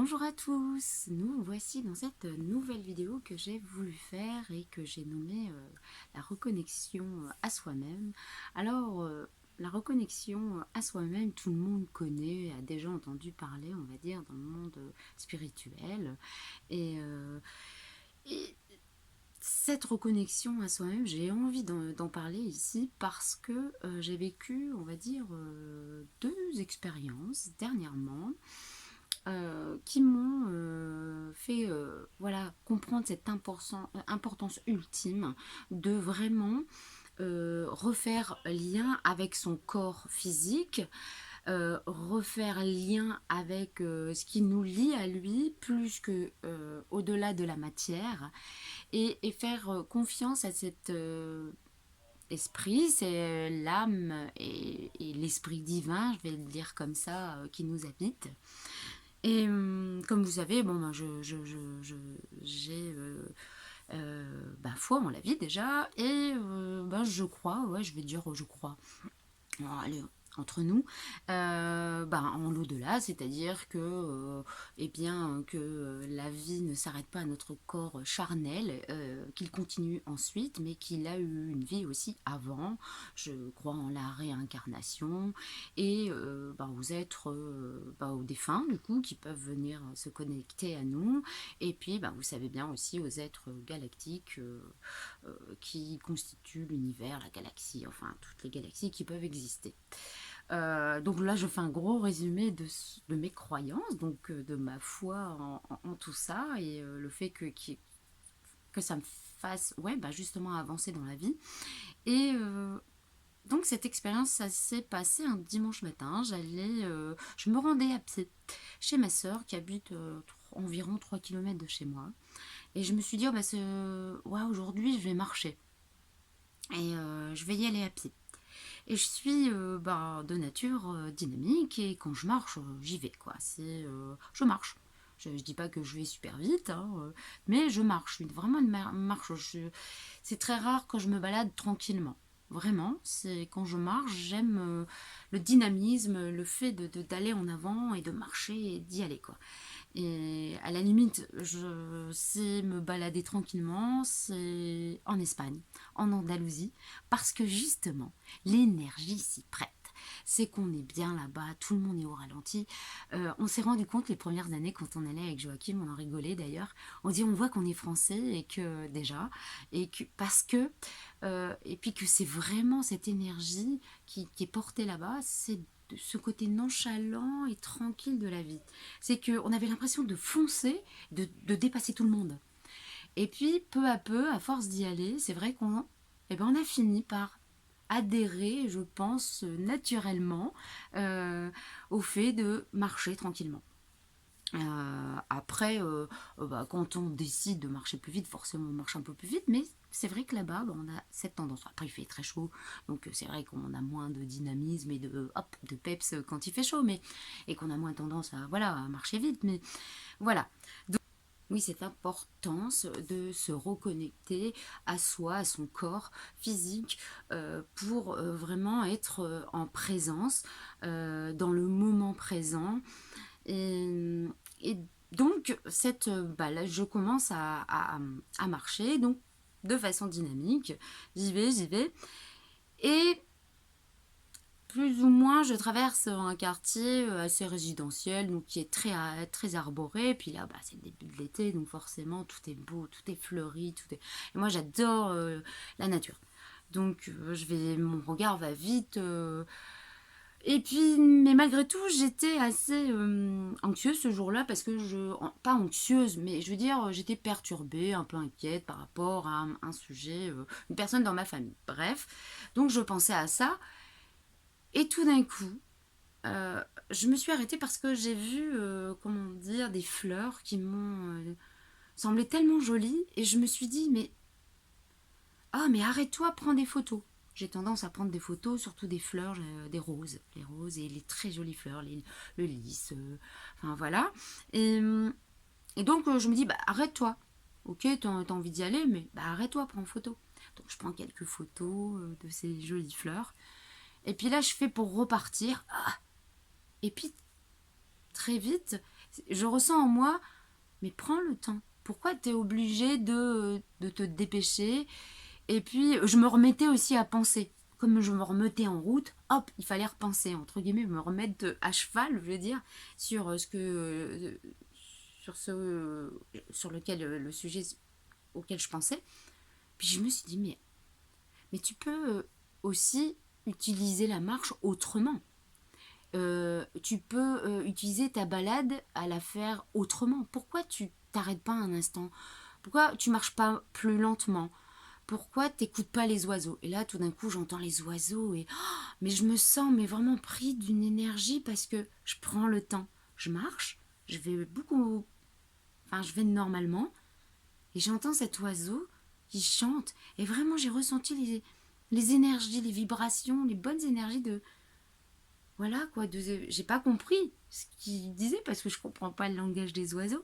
Bonjour à tous, nous voici dans cette nouvelle vidéo que j'ai voulu faire et que j'ai nommée la reconnexion à soi-même. Alors, la reconnexion à soi-même, tout le monde connaît, a déjà entendu parler, on va dire, dans le monde spirituel. Et cette reconnexion à soi-même, j'ai envie d'en parler ici parce que j'ai vécu, on va dire, deux expériences dernièrement qui m'ont fait voilà, comprendre cette importance ultime de vraiment refaire lien avec son corps physique, refaire lien avec ce qui nous lie à lui plus que au-delà de la matière et faire confiance à cet esprit, c'est l'âme et l'esprit divin, je vais le dire comme ça, qui nous habite. Et comme vous savez, bon, ben, j'ai foi en la vie déjà, et ben, je crois, ouais, je vais dire je crois. Alors, allez, entre nous, en l'au-delà, c'est-à-dire que, eh bien, que la vie ne s'arrête pas à notre corps charnel, qu'il continue ensuite, mais qu'il a eu une vie aussi avant. Je crois en la réincarnation et aux êtres, aux défunts, du coup, qui peuvent venir se connecter à nous. Et puis, vous savez bien aussi aux êtres galactiques qui constituent l'univers, la galaxie, enfin toutes les galaxies qui peuvent exister. Donc là, je fais un gros résumé de mes croyances, donc de ma foi en tout ça, et le fait que ça me fasse, ouais, justement avancer dans la vie. Et donc cette expérience, ça s'est passé un dimanche matin. Je me rendais à pied chez ma sœur qui habite environ 3 km de chez moi. Et je me suis dit, ouais, aujourd'hui, je vais marcher. Et je vais y aller à pied. Et je suis de nature dynamique et quand je marche, j'y vais quoi. Je marche. Je dis pas que je vais super vite, hein, mais je marche. Je suis vraiment une marche. C'est très rare que je me balade tranquillement. Vraiment, c'est quand je marche, j'aime le dynamisme, le fait d'aller en avant et de marcher et d'y aller quoi. Et à la limite, je sais me balader tranquillement, c'est en Espagne, en Andalousie, parce que justement, l'énergie s'y prête. C'est qu'on est bien là-bas, tout le monde est au ralenti. On s'est rendu compte les premières années quand on allait avec Joachim, on en rigolait d'ailleurs. On voit qu'on est français et que déjà, parce que et puis que c'est vraiment cette énergie qui est portée là-bas, c'est de ce côté nonchalant et tranquille de la vie. C'est qu'on avait l'impression de foncer, de dépasser tout le monde. Et puis, peu à peu, à force d'y aller, c'est vrai on a fini par adhérer, je pense, naturellement au fait de marcher tranquillement. Après, quand on décide de marcher plus vite, forcément on marche un peu plus vite, mais c'est vrai que là-bas, on a cette tendance. Après, il fait très chaud, donc c'est vrai qu'on a moins de dynamisme et de peps quand il fait chaud, et qu'on a moins tendance à marcher vite, mais voilà. Donc, oui, cette importance de se reconnecter à soi, à son corps physique, pour vraiment être en présence, dans le moment présent, et, et donc, là, je commence à marcher, donc de façon dynamique. J'y vais. Et plus ou moins, je traverse un quartier assez résidentiel, donc qui est très arboré. Puis là, c'est le début de l'été, donc forcément, tout est beau, tout est fleuri. Et moi, j'adore la nature. Donc, mon regard va vite. Et puis, mais malgré tout, j'étais assez anxieuse ce jour-là parce que pas anxieuse, mais je veux dire, j'étais perturbée, un peu inquiète par rapport à un sujet, une personne dans ma famille. Bref, donc je pensais à ça. Et tout d'un coup, je me suis arrêtée parce que j'ai vu, comment dire, des fleurs qui m'ont semblé tellement jolies. Et je me suis dit, mais arrête-toi, prends des photos. J'ai tendance à prendre des photos, surtout des fleurs, des roses. Les roses et les très jolies fleurs, le lys, enfin voilà. Et, et donc je me dis, arrête-toi. Ok, t'as envie d'y aller, mais arrête-toi, prends une photo. Donc je prends quelques photos de ces jolies fleurs. Et puis là, je fais pour repartir. Et puis très vite, Je ressens en moi, mais prends le temps. Pourquoi tu es obligé de te dépêcher? Et puis, je me remettais aussi à penser. Comme je me remettais en route, hop, il fallait repenser, entre guillemets, me remettre à cheval, je veux dire, sur sur sur lequel le sujet auquel je pensais. Puis je me suis dit, mais tu peux aussi utiliser la marche autrement. Tu peux utiliser ta balade à la faire autrement. Pourquoi tu t'arrêtes pas un instant? Pourquoi tu marches pas plus lentement? Pourquoi t'écoutes pas les oiseaux? Et là, tout d'un coup, j'entends les oiseaux et mais je me sens mais vraiment pris d'une énergie parce que je prends le temps. Je marche, je vais beaucoup, enfin, je vais normalement et j'entends cet oiseau qui chante et vraiment j'ai ressenti les énergies, les vibrations, les bonnes énergies de voilà quoi. J'ai pas compris ce qu'il disait parce que je comprends pas le langage des oiseaux,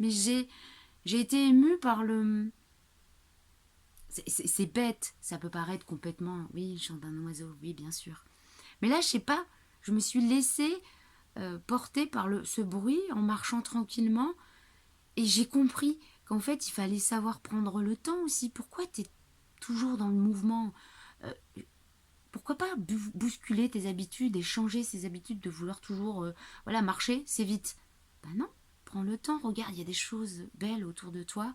mais j'ai été émue par le c'est bête, ça peut paraître complètement. Oui, le chant d'un oiseau, oui, bien sûr. Mais là, je sais pas, je me suis laissée porter par ce bruit en marchant tranquillement et j'ai compris qu'en fait, il fallait savoir prendre le temps aussi. Pourquoi tu es toujours dans le mouvement? Euh, Pourquoi pas bousculer tes habitudes et changer ces habitudes de vouloir toujours voilà, marcher, c'est vite. Ben non, prends le temps, regarde, il y a des choses belles autour de toi.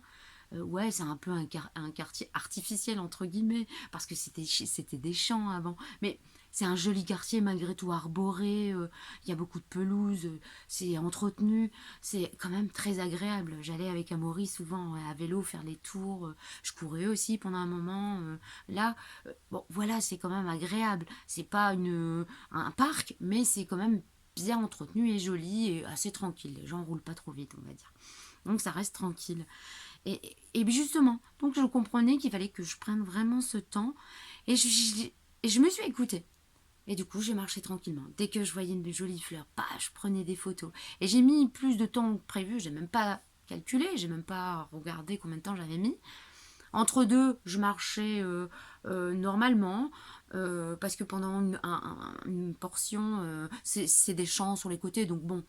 Ouais, c'est un peu un quartier artificiel, entre guillemets, parce que c'était des champs avant. Mais c'est un joli quartier, malgré tout, arboré. Il y a beaucoup de pelouse, c'est entretenu. C'est quand même très agréable. J'allais avec Amaury souvent à vélo faire les tours. Je courais aussi pendant un moment. Là, bon, voilà, c'est quand même agréable. C'est pas un parc, mais c'est quand même bien entretenu et joli et assez tranquille. Les gens roulent pas trop vite, on va dire. Donc ça reste tranquille. Et justement, donc je comprenais qu'il fallait que je prenne vraiment ce temps. Et je me suis écoutée. Et du coup, j'ai marché tranquillement. Dès que je voyais une jolie fleur, bah, je prenais des photos. Et j'ai mis plus de temps que prévu. J'ai même pas calculé. J'ai même pas regardé combien de temps j'avais mis. Entre deux, je marchais normalement. Parce que pendant une portion, c'est des champs sur les côtés. Donc bon,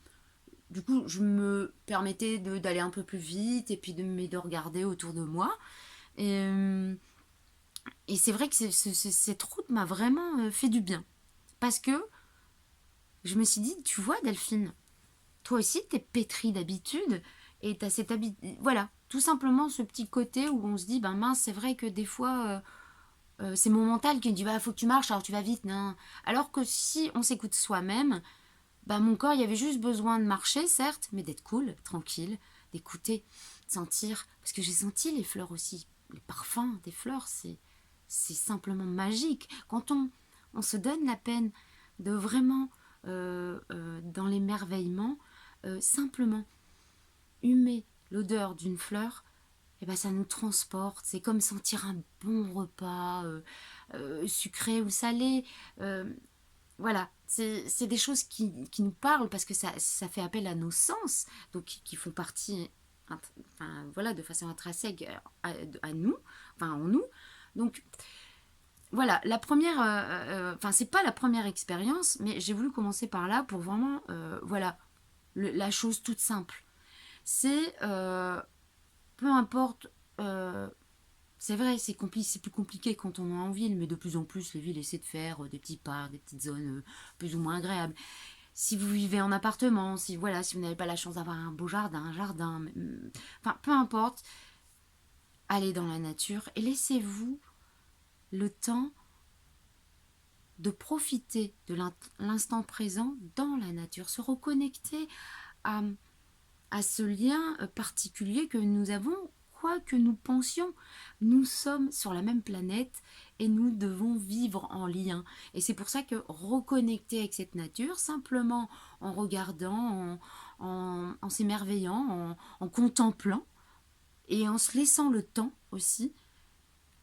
du coup, je me permettais d'aller un peu plus vite et puis de regarder autour de moi. Et, euh, et c'est vrai que cette route m'a vraiment fait du bien. Parce que je me suis dit, tu vois, Delphine, toi aussi, t'es pétrie d'habitude et t'as cette habitude. Voilà, tout simplement ce petit côté où on se dit, ben mince, c'est vrai que des fois, c'est mon mental qui me dit, bah, faut que tu marches, alors tu vas vite. Non. Alors que si on s'écoute soi-même, bah, mon corps, il y avait juste besoin de marcher, certes, mais d'être cool, tranquille, d'écouter, de sentir. Parce que j'ai senti les fleurs aussi. Les parfums des fleurs, c'est simplement magique. Quand on se donne la peine de vraiment, dans l'émerveillement, simplement humer l'odeur d'une fleur, et ben ça nous transporte. C'est comme sentir un bon repas, sucré ou salé. Euh, voilà, c'est des choses qui nous parlent parce que ça fait appel à nos sens, donc qui font partie, enfin, voilà, de façon intrinsèque à nous, enfin en nous. Donc voilà, la première, enfin c'est pas la première expérience, mais j'ai voulu commencer par là pour vraiment, voilà, la chose toute simple. C'est peu importe. C'est vrai, c'est plus compliqué quand on est en ville, mais de plus en plus, les villes essaient de faire des petits parcs, des petites zones plus ou moins agréables. Si vous vivez en appartement, si voilà, si vous n'avez pas la chance d'avoir un beau jardin, enfin peu importe, allez dans la nature et laissez-vous le temps de profiter de l'instant présent dans la nature, se reconnecter à, à ce lien particulier que nous avons, quoi que nous pensions. Nous sommes sur la même planète et nous devons vivre en lien. Et c'est pour ça que reconnecter avec cette nature, simplement en regardant, en s'émerveillant, en contemplant et en se laissant le temps aussi,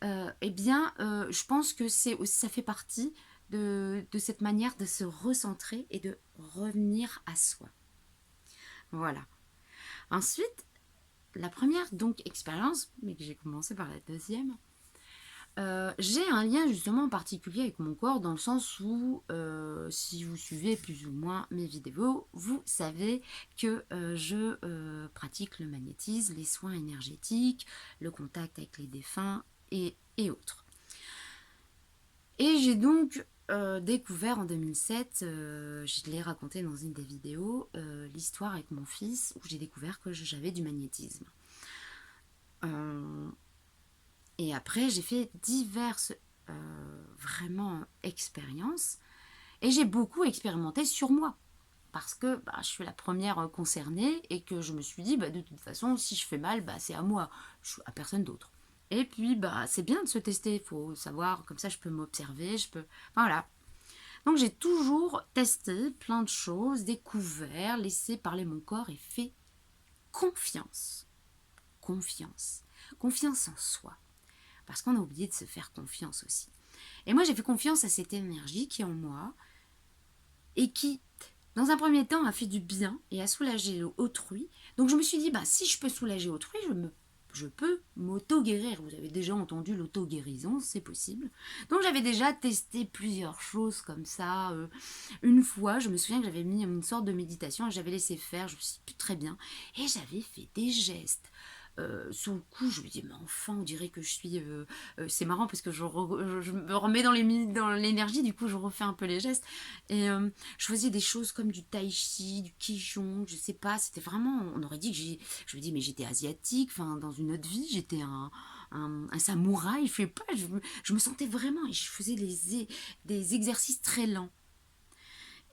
eh bien, je pense que ça fait partie de cette manière de se recentrer et de revenir à soi. Voilà. Ensuite, la première donc expérience, mais que j'ai commencé par la deuxième, J'ai un lien justement particulier avec mon corps dans le sens où si vous suivez plus ou moins mes vidéos, vous savez que je pratique le magnétisme, les soins énergétiques, le contact avec les défunts et autres. Et j'ai donc découvert en 2007, je l'ai raconté dans une des vidéos, l'histoire avec mon fils où j'ai découvert que j'avais du magnétisme. Et après, j'ai fait diverses vraiment expériences et j'ai beaucoup expérimenté sur moi parce que je suis la première concernée et que je me suis dit de toute façon, si je fais mal, c'est à moi, à personne d'autre. Et puis, c'est bien de se tester, il faut savoir, comme ça je peux m'observer, je peux... Enfin, voilà. Donc j'ai toujours testé plein de choses, découvert, laissé parler mon corps et fait confiance. Confiance. Confiance en soi. Parce qu'on a oublié de se faire confiance aussi. Et moi, j'ai fait confiance à cette énergie qui est en moi et qui, dans un premier temps, a fait du bien et a soulagé autrui. Donc, je me suis dit, si je peux soulager autrui, je peux m'auto-guérir. Vous avez déjà entendu l'auto-guérison, c'est possible. Donc, j'avais déjà testé plusieurs choses comme ça. Une fois, je me souviens que j'avais mis une sorte de méditation et j'avais laissé faire, je me suis dit, très bien. Et j'avais fait des gestes. Sous le coup, je me dis, mais enfin, on dirait que je suis... c'est marrant parce que je me remets dans l'énergie, du coup, je refais un peu les gestes. Et je faisais des choses comme du tai chi, du qigong, je sais pas, c'était vraiment... On aurait dit que je me dis, mais j'étais asiatique, enfin, dans une autre vie, j'étais un samouraï, je sais pas, je me sentais vraiment... Et je faisais des exercices très lents.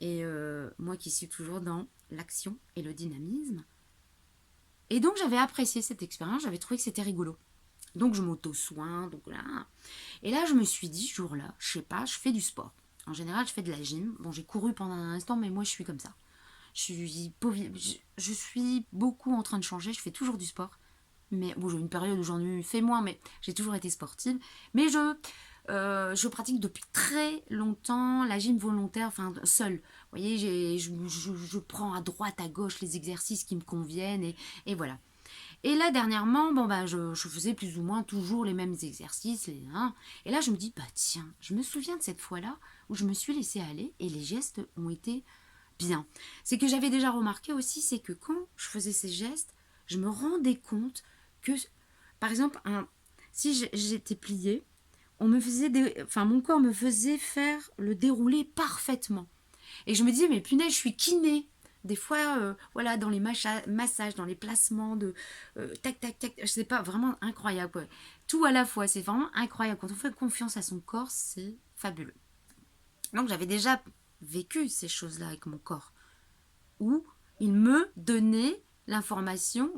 Et moi qui suis toujours dans l'action et le dynamisme, et donc j'avais apprécié cette expérience, j'avais trouvé que c'était rigolo. Donc je m'auto-soigne, donc là. Et là je me suis dit, ce jour-là, je sais pas, je fais du sport. En général, je fais de la gym. Bon, j'ai couru pendant un instant, mais moi je suis comme ça. Je suis beaucoup en train de changer, je fais toujours du sport. Mais bon, j'ai une période où j'en ai fait moins, mais j'ai toujours été sportive. Mais je pratique depuis très longtemps la gym volontaire, enfin seule. Vous voyez, je prends à droite, à gauche les exercices qui me conviennent et voilà. Et là, dernièrement, je faisais plus ou moins toujours les mêmes exercices. Et là, je me dis, tiens, je me souviens de cette fois-là où je me suis laissée aller et les gestes ont été bien. C'est que j'avais déjà remarqué aussi, c'est que quand je faisais ces gestes, je me rendais compte que, par exemple, si j'étais pliée, mon corps me faisait faire le déroulé parfaitement. Et je me disais, mais punaise, je suis kinée. Des fois, voilà, dans les massages, dans les placements de tac, tac, tac, je sais pas, vraiment incroyable. Ouais. Tout à la fois, c'est vraiment incroyable. Quand on fait confiance à son corps, c'est fabuleux. Donc j'avais déjà vécu ces choses-là avec mon corps, où il me donnait l'information,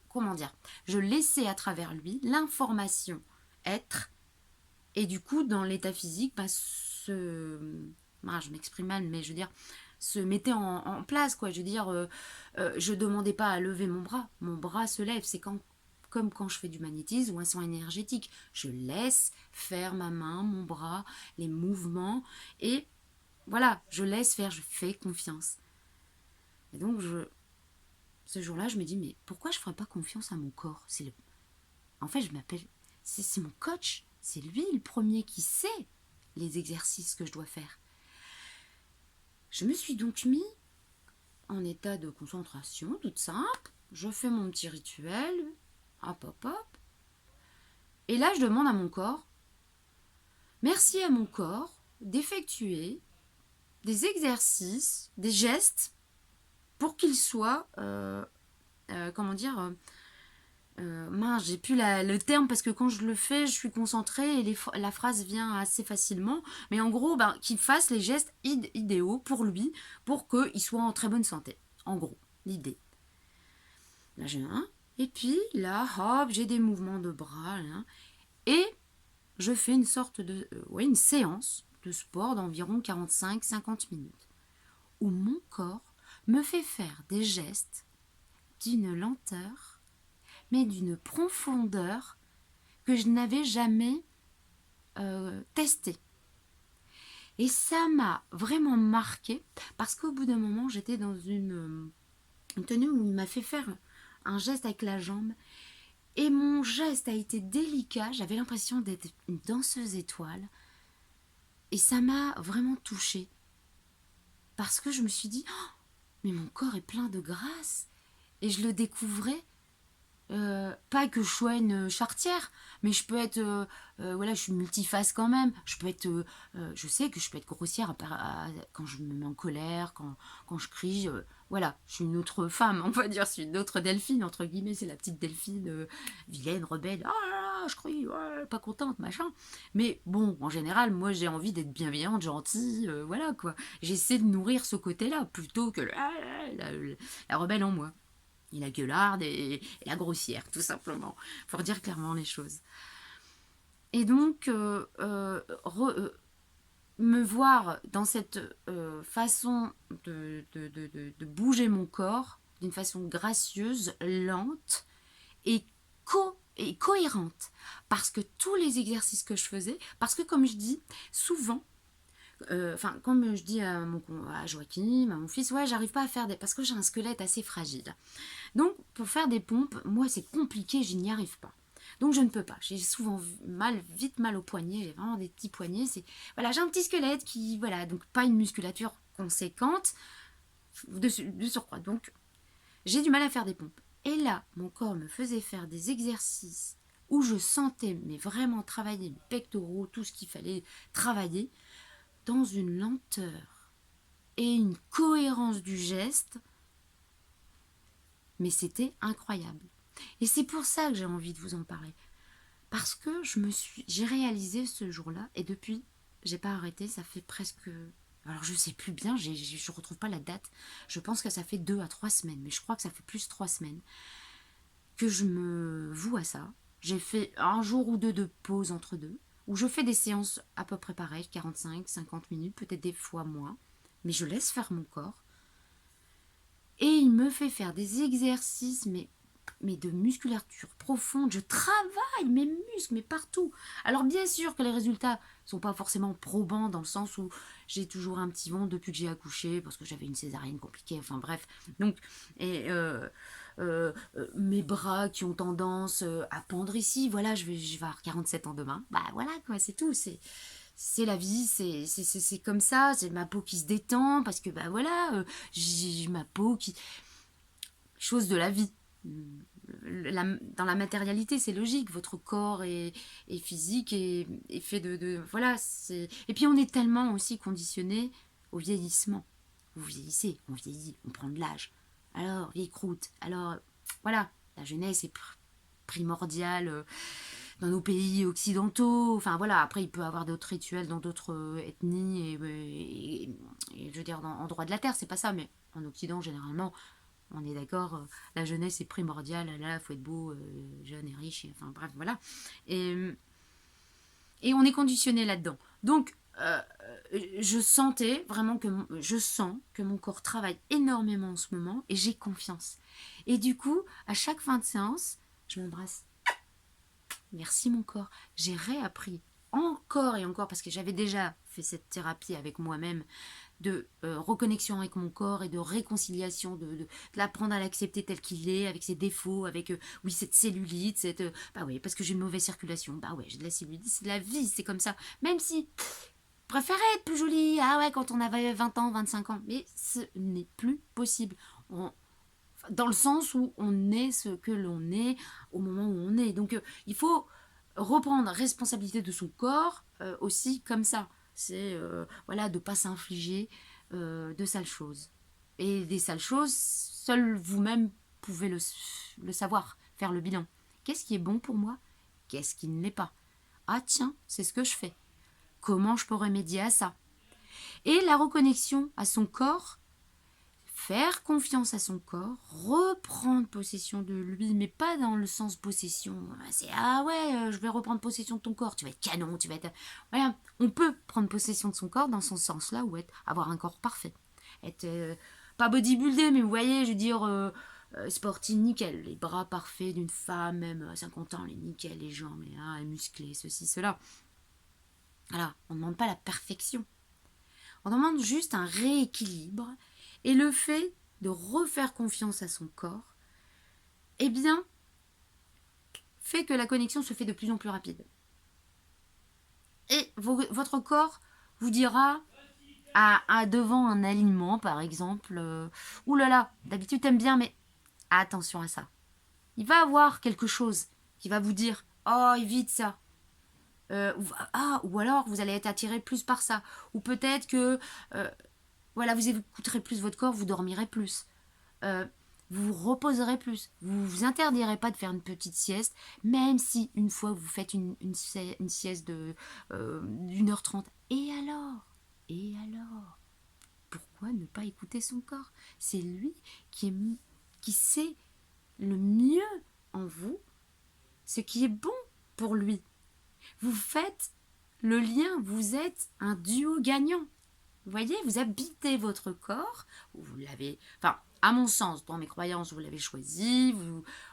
comment dire, je laissais à travers lui l'information être, et du coup, dans l'état physique, je m'exprime mal, mais je veux dire, se mettait en place, quoi. Je veux dire, je demandais pas à lever mon bras se lève, c'est comme quand je fais du magnétisme ou un soin énergétique. Je laisse faire ma main, mon bras, les mouvements, et voilà, je laisse faire, je fais confiance. Et donc, ce jour-là, je me dis, mais pourquoi je ne ferais pas confiance à mon corps? En fait, c'est mon coach, c'est lui le premier qui sait les exercices que je dois faire. Je me suis donc mis en état de concentration, toute simple. Je fais mon petit rituel, hop, hop, hop. Et là, je demande à mon corps, merci à mon corps d'effectuer des exercices, des gestes, pour qu'il soit, comment dire, j'ai plus le terme parce que quand je le fais, je suis concentrée et la phrase vient assez facilement. Mais en gros, qu'il fasse les gestes idéaux pour lui, pour qu'il soit en très bonne santé. En gros, l'idée. Là, j'ai un. Et puis, là, hop, j'ai des mouvements de bras. Là, et je fais une sorte de... une séance de sport d'environ 45-50 minutes. Où mon corps me fait faire des gestes d'une lenteur mais d'une profondeur que je n'avais jamais testée. Et ça m'a vraiment marqué parce qu'au bout d'un moment, j'étais dans une tenue où il m'a fait faire un geste avec la jambe Et mon geste a été délicat, j'avais l'impression d'être une danseuse étoile. Et ça m'a vraiment touchée. Parce que je me suis dit, oh, mais mon corps est plein de grâce. Et je le découvrais. Pas que je sois une charretière, mais je peux être, voilà, je suis multiface quand même. Je sais que je peux être grossière quand je me mets en colère, quand je crie. Voilà, je suis une autre femme, on va dire, je suis une autre Delphine, entre guillemets, c'est la petite Delphine vilaine, rebelle. Ah là là, je crie, ouais, pas contente, machin. Mais bon, en général, moi j'ai envie d'être bienveillante, gentille, voilà quoi. J'essaie de nourrir ce côté-là plutôt que la rebelle en moi. Et la gueularde et la grossière, tout simplement, pour dire clairement les choses. Et donc, me voir dans cette façon de bouger mon corps d'une façon gracieuse, lente et, et cohérente. Parce que tous les exercices que je faisais, parce que comme je dis, souvent, comme je dis à Joachim, à mon fils, ouais, j'arrive pas à faire parce que j'ai un squelette assez fragile. Donc, pour faire des pompes, moi, c'est compliqué, je n'y arrive pas. Donc, je ne peux pas. J'ai souvent vite mal au poignet. J'ai vraiment des petits poignets. Voilà, j'ai un petit squelette qui, voilà, donc pas une musculature conséquente de surcroît. Donc, j'ai du mal à faire des pompes. Et là, mon corps me faisait faire des exercices où je sentais, mais vraiment travailler mes pectoraux, tout ce qu'il fallait travailler, dans une lenteur et une cohérence du geste, mais c'était incroyable. Et c'est pour ça que j'ai envie de vous en parler. Parce que j'ai réalisé ce jour-là, et depuis, j'ai pas arrêté, ça fait presque... Alors je sais plus bien, je retrouve pas la date. Je pense que ça fait 2 à 3 semaines, mais je crois que ça fait plus 3 semaines que je me voue à ça. J'ai fait un jour ou deux de pause entre deux, où je fais des séances à peu près pareilles, 45, 50 minutes, peut-être des fois moins, mais je laisse faire mon corps. Et il me fait faire des exercices, mais de musculature profonde. Je travaille mes muscles, mais partout. Alors bien sûr que les résultats ne sont pas forcément probants dans le sens où j'ai toujours un petit ventre depuis que j'ai accouché, parce que j'avais une césarienne compliquée, enfin bref. Donc, et mes bras qui ont tendance à pendre ici, voilà, je vais avoir 47 ans demain. Bah voilà quoi, c'est tout, c'est la vie, c'est comme ça, c'est ma peau qui se détend, parce que bah voilà, j'ai ma peau qui... Chose de la vie. Dans la matérialité, c'est logique, votre corps est physique et fait voilà, et puis on est tellement aussi conditionné au vieillissement. Vous vieillissez, on vieillit, on prend de l'âge. Alors, vieille croûte, alors, voilà, la jeunesse est primordiale dans nos pays occidentaux. Enfin voilà, après il peut y avoir d'autres rituels dans d'autres ethnies et je veux dire en droit de la terre, c'est pas ça, mais en Occident généralement, on est d'accord, la jeunesse est primordiale, là, faut être beau, jeune et riche, enfin bref, voilà. Et, et on est conditionné là-dedans. Donc, je sentais vraiment je sens que mon corps travaille énormément en ce moment et j'ai confiance. Et du coup, à chaque fin de séance, je m'embrasse. Merci mon corps. J'ai réappris encore et encore, parce que j'avais déjà fait cette thérapie avec moi-même, de reconnexion avec mon corps et de réconciliation, de l'apprendre à l'accepter tel qu'il est, avec ses défauts, avec, oui, cette cellulite, bah oui, parce que j'ai une mauvaise circulation, bah ouais, j'ai de la cellulite, c'est de la vie, c'est comme ça. Même si, préférais être plus jolie, ah ouais, quand on avait 20 ans, 25 ans, mais ce n'est plus possible. Dans le sens où on est ce que l'on est au moment où on est. Donc il faut reprendre responsabilité de son corps aussi comme ça. C'est voilà, de ne pas s'infliger de sales choses. Et des sales choses, seul vous-même pouvez le savoir, faire le bilan. Qu'est-ce qui est bon pour moi? Qu'est-ce qui ne l'est pas? Ah tiens, c'est ce que je fais. Comment je peux remédier à ça? Et la reconnexion à son corps, faire confiance à son corps, reprendre possession de lui, mais pas dans le sens possession. C'est ah ouais, je vais reprendre possession de ton corps, tu vas être canon, tu vas être. Voilà, on peut prendre possession de son corps dans son sens-là, ou avoir un corps parfait. Être pas bodybuildé, mais vous voyez, je veux dire, sportif nickel, les bras parfaits d'une femme, même à 50 ans, les nickel, les jambes, les musclés, ceci, cela. Voilà, on ne demande pas la perfection. On demande juste un rééquilibre. Et le fait de refaire confiance à son corps, eh bien, fait que la connexion se fait de plus en plus rapide. Et votre corps vous dira devant un aliment, par exemple, ouh là là, d'habitude t'aimes bien, mais attention à ça. Il va avoir quelque chose qui va vous dire, oh, évite ça. Ou alors vous allez être attiré plus par ça. Ou peut-être que voilà, vous écouterez plus votre corps, vous dormirez plus. Euh, vous vous reposerez plus. Vous vous interdirez pas de faire une petite sieste, même si une fois vous faites une sieste de 1h30. Et alors? Et alors? Pourquoi ne pas écouter son corps? C'est lui qui sait le mieux en vous ce qui est bon pour lui. Vous faites le lien, vous êtes un duo gagnant. Vous voyez, vous habitez votre corps, vous l'avez, enfin, à mon sens, dans mes croyances, vous l'avez choisi,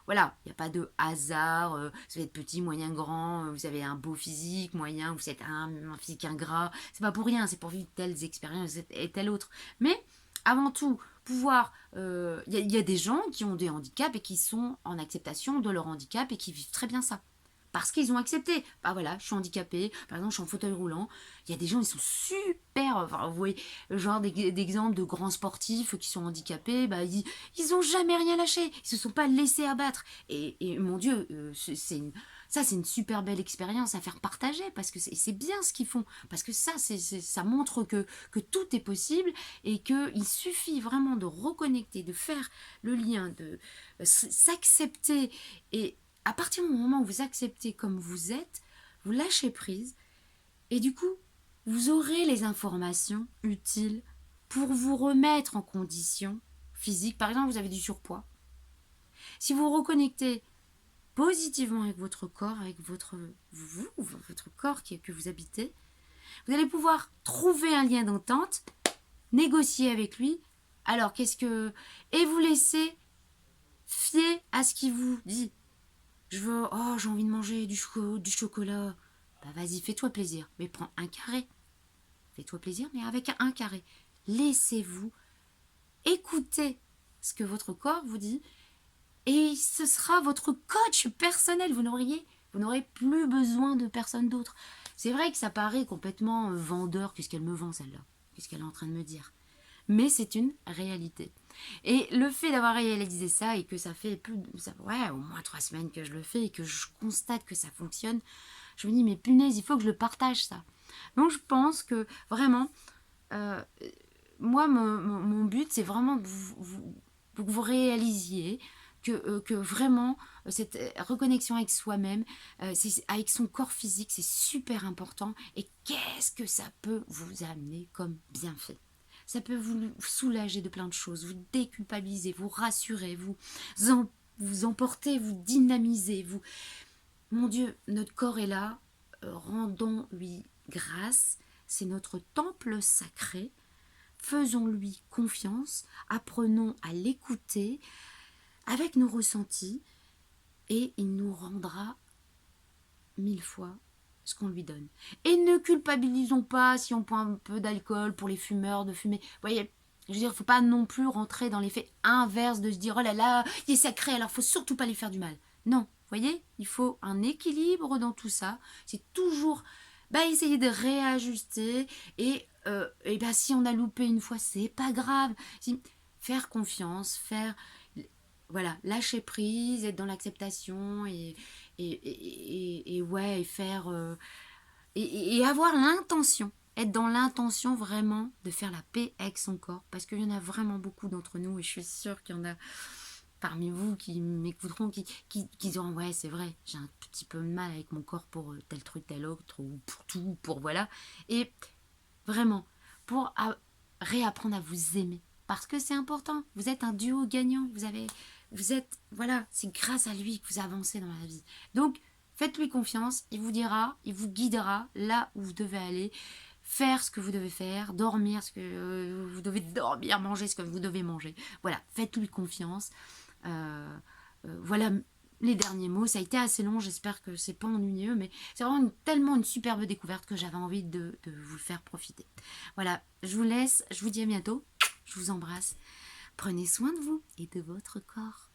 voilà, il n'y a pas de hasard, vous êtes petit, moyen, grand, vous avez un beau physique, moyen, vous êtes un physique ingrat, c'est pas pour rien, c'est pour vivre telles expériences et telles autres. Mais, avant tout, pouvoir, y a des gens qui ont des handicaps et qui sont en acceptation de leur handicap et qui vivent très bien ça parce qu'ils ont accepté. Bah voilà, je suis handicapée, par exemple, je suis en fauteuil roulant. Il y a des gens, ils sont super. Enfin, vous voyez, genre d'exemples de grands sportifs qui sont handicapés, bah, ils ont jamais rien lâché. Ils se sont pas laissés abattre. Et mon Dieu, ça, c'est une super belle expérience à faire partager parce que c'est bien ce qu'ils font. Parce que ça montre que tout est possible et qu'il suffit vraiment de reconnecter, de faire le lien, de s'accepter et à partir du moment où vous acceptez comme vous êtes, vous lâchez prise et du coup, vous aurez les informations utiles pour vous remettre en condition physique. Par exemple, vous avez du surpoids. Si vous reconnectez positivement avec votre corps, avec votre corps que vous habitez, vous allez pouvoir trouver un lien d'entente, négocier avec lui. Alors, et vous laisser fier à ce qu'il vous dit. J'ai envie de manger du chocolat. Bah vas-y, fais-toi plaisir. Mais prends un carré. Fais-toi plaisir, mais avec un carré. Laissez-vous écouter ce que votre corps vous dit. Et ce sera votre coach personnel. Vous n'aurez plus besoin de personne d'autre. C'est vrai que ça paraît complètement vendeur. Qu'est-ce qu'elle me vend celle-là? Qu'est-ce qu'elle est en train de me dire? Mais c'est une réalité. Et le fait d'avoir réalisé ça et que ça fait au moins 3 semaines que je le fais et que je constate que ça fonctionne, je me dis mais punaise, il faut que je le partage ça. Donc je pense que vraiment, moi mon but c'est vraiment que vous réalisiez que vraiment cette reconnexion avec soi-même, avec son corps physique, c'est super important. Et qu'est-ce que ça peut vous amener comme bienfait? Ça peut vous soulager de plein de choses, vous déculpabiliser, vous rassurer, vous emporter, vous dynamiser. Mon Dieu, notre corps est là, rendons-lui grâce, c'est notre temple sacré, faisons-lui confiance, apprenons à l'écouter avec nos ressentis et il nous rendra 1000 fois ce qu'on lui donne. Et ne culpabilisons pas si on prend un peu d'alcool pour les fumeurs de fumer. Vous voyez, je veux dire, il ne faut pas non plus rentrer dans l'effet inverse de se dire oh là là, il est sacré, alors il faut surtout pas lui faire du mal. Non, vous voyez, il faut un équilibre dans tout ça. C'est toujours essayer de réajuster et si on a loupé une fois, c'est pas grave. Faire confiance, voilà, lâcher prise, être dans l'acceptation et faire et avoir l'intention, être dans l'intention vraiment de faire la paix avec son corps, parce qu'il y en a vraiment beaucoup d'entre nous et je suis sûre qu'il y en a parmi vous qui m'écouteront qui diront ouais c'est vrai, j'ai un petit peu de mal avec mon corps pour tel truc tel autre ou pour tout, pour voilà, et vraiment pour réapprendre à vous aimer parce que c'est important, vous êtes un duo gagnant, voilà, c'est grâce à lui que vous avancez dans la vie. Donc, faites-lui confiance, il vous dira, il vous guidera là où vous devez aller, faire ce que vous devez faire, dormir ce que vous devez dormir, manger ce que vous devez manger. Voilà, faites-lui confiance. Voilà les derniers mots. Ça a été assez long, j'espère que c'est pas ennuyeux, mais c'est vraiment tellement une superbe découverte que j'avais envie de vous faire profiter. Voilà, je vous laisse, je vous dis à bientôt, je vous embrasse. Prenez soin de vous et de votre corps.